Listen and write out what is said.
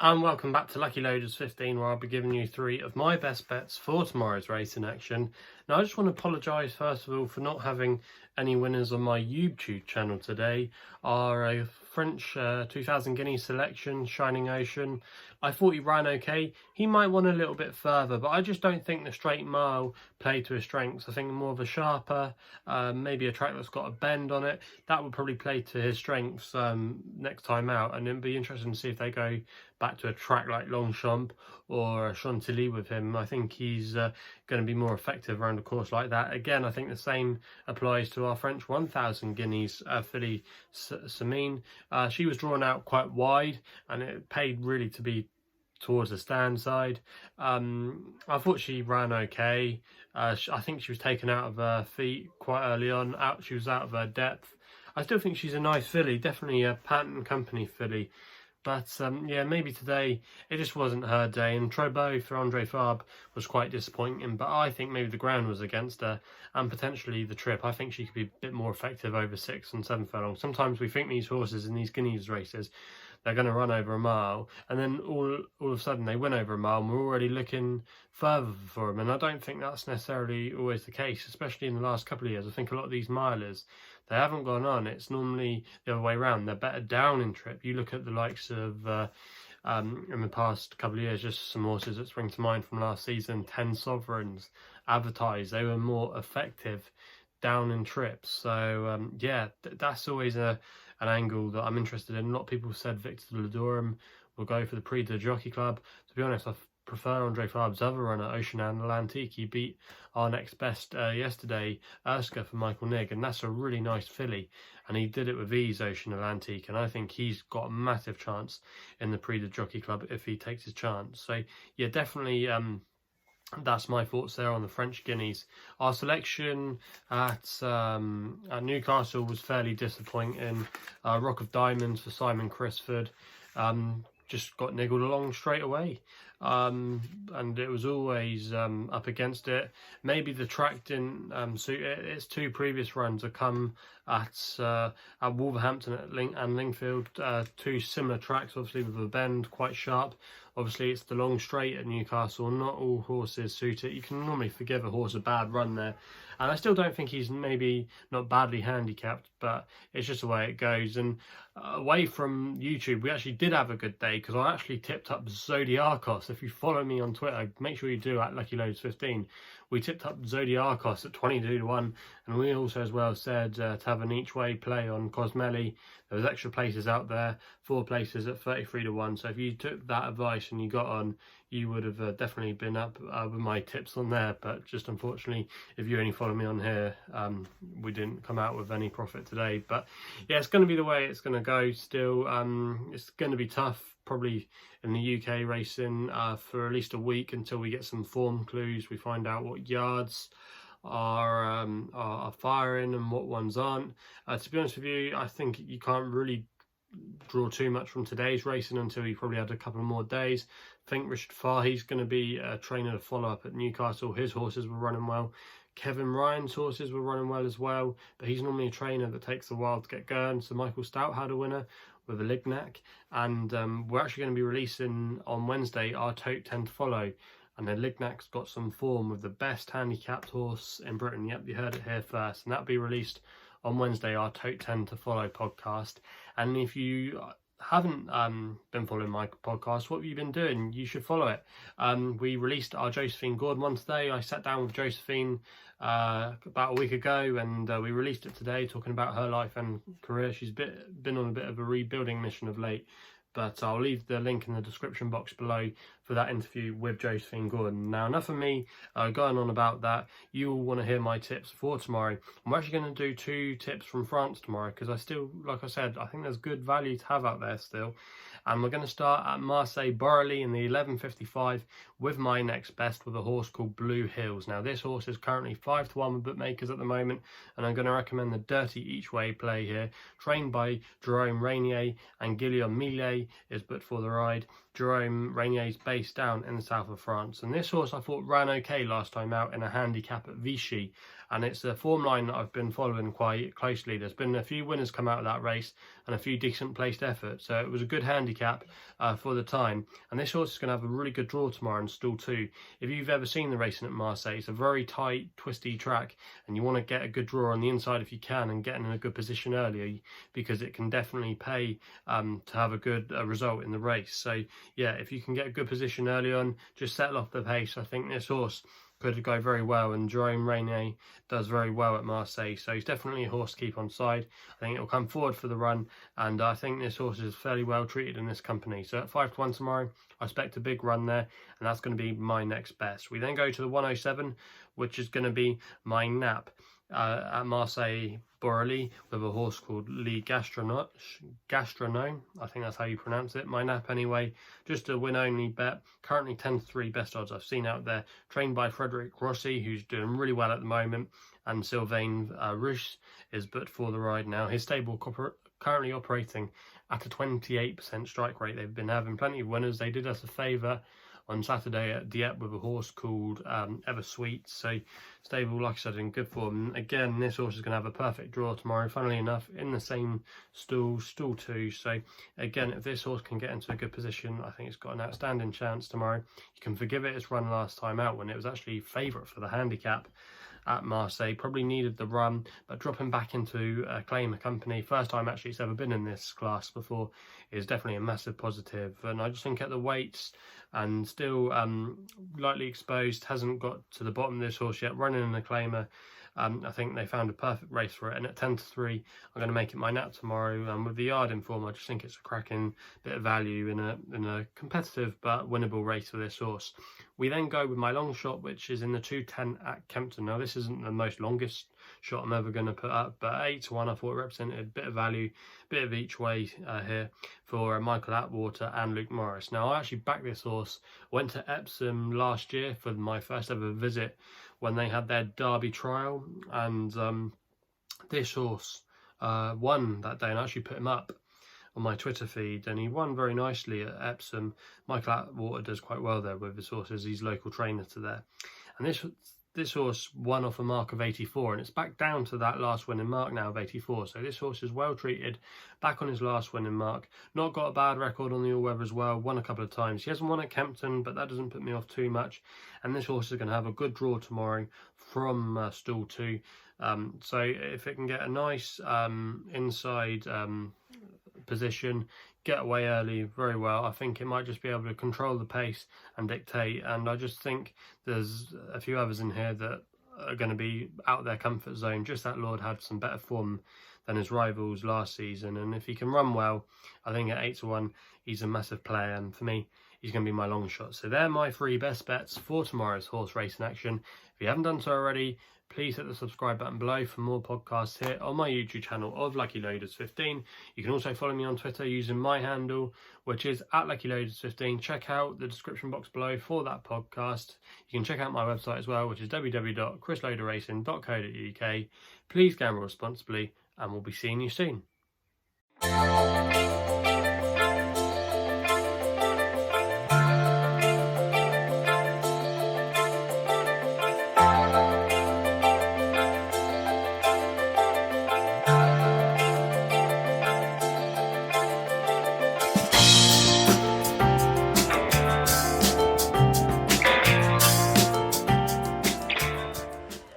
And welcome back to Lucky Loaders 15, where I'll be giving you 3 of my best bets for tomorrow's race in action. Now, I just want to apologise first of all for not having any winners on my YouTube channel today. Our French 2000 Guinea selection, Shining Ocean. I thought he ran okay. He might want a little bit further, but I just don't think the straight mile played to his strengths. I think more of a sharper, maybe a track that's got a bend on it, that would probably play to his strengths next time out. And it'd be interesting to see if they go back to a track like Longshot or Chantilly with him. I think he's going to be more effective around a course like that. Again, I think the same applies to our French 1000 Guineas filly Samine. She was drawn out quite wide, and it paid really to be towards the stand side. I thought she ran okay. I think she was taken out of her feet quite early on. She was out of her depth. I still think she's a nice filly, definitely a Patent Company filly. But yeah, maybe today it just wasn't her day. And Trobeau for Andre Fabre was quite disappointing. But I think maybe the ground was against her and potentially the trip. I think she could be a bit more effective over 6 and 7 furlongs. Sometimes we think these horses in these Guineas races, they're going to run over a mile, and then all of a sudden they win over a mile and we're already looking further for them. And I don't think that's necessarily always the case, especially in the last couple of years. I think a lot of these milers, they haven't gone on. It's normally the other way around. They're better down in trip. You look at the likes of in the past couple of years, just some horses that spring to mind from last season, 10 Sovereigns, Advertise, they were more effective down in trips. So yeah, that's always an angle that I'm interested in. A lot of people said Victor Ledorum will go for the Prix de Jockey Club. To be honest, I prefer Andre Fabre's other runner, Ocean Atlantique. He beat our next best yesterday, Erska for Michael Nigg, and that's a really nice filly. And he did it with ease, Ocean Atlantique, and I think he's got a massive chance in the Prix de Jockey Club if he takes his chance. So yeah, definitely that's my thoughts there on the French Guineas. Our selection at Newcastle was fairly disappointing. Rock of Diamonds for Simon Crisford just got niggled along straight away. And it was always up against it. Maybe the track didn't suit it. Its 2 previous runs have come at Wolverhampton and Lingfield, 2 similar tracks, obviously with a bend, quite sharp. Obviously, it's the long straight at Newcastle. Not all horses suit it. You can normally forgive a horse a bad run there. And I still don't think he's maybe not badly handicapped, but it's just the way it goes. And away from YouTube, we actually did have a good day because I actually tipped up Zodiacos. If you follow me on Twitter, make sure you do at Lucky Loads 15. We tipped up Zodiacos at 22 to 1, and we also as well said to have an each way play on Cosmelli. There was extra places out there, 4 places at 33 to 1. So if you took that advice and you got on, you would have definitely been up with my tips on there. But just unfortunately, if you only follow me on here, we didn't come out with any profit today. But yeah, it's going to be the way it's going to go still. It's going to be tough probably in the UK racing for at least a week until we get some form clues. We find out what yards are firing and what ones aren't. To be honest with you, I think you can't really draw too much from today's racing until you probably had a couple of more days. I think Richard Fahey's going to be a trainer to follow up at Newcastle. His horses were running well. Kevin Ryan's horses were running well as well, but he's normally a trainer that takes a while to get going. So Michael Stout had a winner with a Lignac, and we're actually going to be releasing on Wednesday our Tote 10 to follow. And then Lignac's got some form with the best handicapped horse in Britain. Yep, you heard it here first. And that'll be released on Wednesday, our Tote 10 to follow podcast. And if you haven't been following my podcast, what have you been doing? You should follow it. We released our Josephine Gordon one today. I sat down with Josephine about a week ago, and we released it today, talking about her life and career. She's been on a bit of a rebuilding mission of late, but I'll leave the link in the description box below for that interview with Josephine Gordon. Now, enough of me going on about that. You all want to hear my tips for tomorrow. I'm actually going to do 2 tips from France tomorrow because I still, like I said, I think there's good value to have out there still. And we're going to start at Marseille-Borely in the 11:55 with my next best with a horse called Blue Hills. Now, this horse is currently 5 to 1 with bookmakers at the moment, and I'm going to recommend the Dirty Each Way play here. Trained by Jerome Rainier and Guillaume Millet is booked for the ride. Jerome Rainier's based down in the south of France, and this horse I thought ran okay last time out in a handicap at Vichy, and it's a form line that I've been following quite closely. There's been a few winners come out of that race and a few decent placed efforts, so it was a good handicap for the time. And this horse is going to have a really good draw tomorrow in stall 2. If you've ever seen the racing at Marseille, it's a very tight, twisty track, and you want to get a good draw on the inside if you can and get in a good position earlier, because it can definitely pay to have a good result in the race. So yeah, if you can get a good position early on, just settle off the pace. I think this horse could go very well, and Jerome Rainier does very well at Marseille, so he's definitely a horse to keep on side. I think it'll come forward for the run, and I think this horse is fairly well treated in this company. So at 5-1 tomorrow, I expect a big run there, and that's going to be my next best. We then go to the 107, which is going to be my nap at Marseille-Borely with a horse called Gestronome. I think that's how you pronounce it. My nap anyway, just a win-only bet. Currently 10-3 best odds I've seen out there. Trained by Frederic Rossi, who's doing really well at the moment, and Sylvain Ruche is booked for the ride now. His stable currently operating at a 28% strike rate. They've been having plenty of winners. They did us a favour on Saturday at Dieppe with a horse called Ever Sweet. So stable, like I said, in good form. Again, this horse is going to have a perfect draw tomorrow, funnily enough, in the same stall 2. So again, if this horse can get into a good position, I think it's got an outstanding chance tomorrow. You can forgive it its run last time out when it was actually favourite for the handicap at Marseille. Probably needed the run, but dropping back into a claimer company, first time actually it's ever been in this class before, is definitely a massive positive. And I just think at the weights, and still lightly exposed, hasn't got to the bottom of this horse yet, running in a claimer, I think they found a perfect race for it. And at 10-3, I'm going to make it my nap tomorrow. And with the yard in form, I just think it's a cracking bit of value in a competitive but winnable race for this horse. We then go with my long shot, which is in the 210 at Kempton. Now, this isn't the most longest shot I'm ever going to put up, but 8-1, I thought it represented a bit of value, bit of each way here for Michael Atwater and Luke Morris. Now, I actually backed this horse, went to Epsom last year for my first ever visit when they had their Derby trial, and this horse won that day, and I actually put him up on my Twitter feed, and he won very nicely at Epsom. Michael Atwater does quite well there with his horses. He's local trainer to there, and this horse won off a mark of 84, and it's back down to that last winning mark now of 84. So this horse is well treated, back on his last winning mark. Not got a bad record on the all-weather as well, won a couple of times. He hasn't won at Kempton, but that doesn't put me off too much. And this horse is going to have a good draw tomorrow from stall 2. So if it can get a nice inside position, get away early very well, I think it might just be able to control the pace and dictate. And I just think there's a few others in here that are going to be out of their comfort zone. Just that Lord had some better form than his rivals last season, and if he can run well, I think at 8-1 he's a massive player, and for me he's going to be my long shot. So they're my 3 best bets for tomorrow's horse racing action. If you haven't done so already, please hit the subscribe button below for more podcasts here on my YouTube channel of Lucky Loaders 15. You can also follow me on Twitter using my handle, which is at Lucky Loaders 15. Check out the description box below for that podcast. You can check out my website as well, which is www.chrisloaderracing.co.uk. Please gamble responsibly, and we'll be seeing you soon.